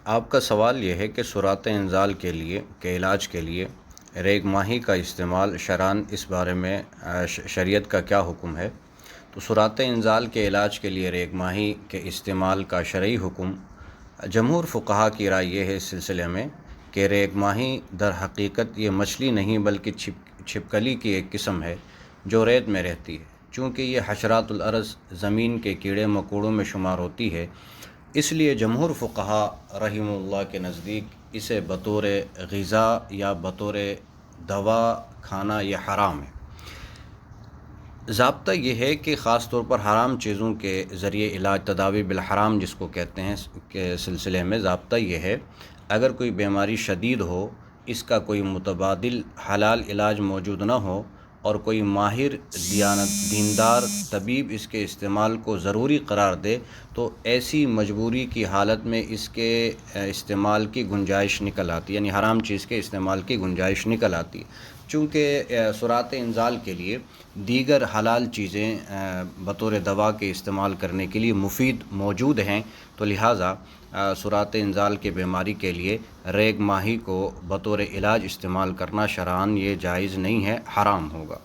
آپ کا سوال یہ ہے کہ سرات انزال کے علاج کے لیے ریگ ماہی کا استعمال شرعاً اس بارے میں شریعت کا کیا حکم ہے؟ تو سرات انزال کے علاج کے لیے ریگ ماہی کے استعمال کا شرعی حکم، جمہور فقہا کی رائے یہ ہے اس سلسلے میں کہ ریگ ماہی در حقیقت یہ مچھلی نہیں بلکہ چھپکلی کی ایک قسم ہے جو ریت میں رہتی ہے۔ چونکہ یہ حشرات الارض زمین کے کیڑے مکوڑوں میں شمار ہوتی ہے، اس لیے جمہور فقہا رحمہ اللہ کے نزدیک اسے بطور غذا یا بطور دوا کھانا یہ حرام ہے۔ ضابطہ یہ ہے کہ خاص طور پر حرام چیزوں کے ذریعے علاج، تداوی بالحرام جس کو کہتے ہیں، کے سلسلے میں ضابطہ یہ ہے، اگر کوئی بیماری شدید ہو، اس کا کوئی متبادل حلال علاج موجود نہ ہو اور کوئی ماہر دیندار طبیب اس کے استعمال کو ضروری قرار دے، تو ایسی مجبوری کی حالت میں اس کے استعمال کی گنجائش نکل آتی ہے، یعنی حرام چیز کے استعمال کی گنجائش نکل آتی ہے۔ چونکہ سرات انزال کے لیے دیگر حلال چیزیں بطور دوا کے استعمال کرنے کے لیے مفید موجود ہیں، تو لہٰذا سرات انزال کے بیماری کے لیے ریگ ماہی کو بطور علاج استعمال کرنا شرعاً یہ جائز نہیں ہے، حرام ہوگا۔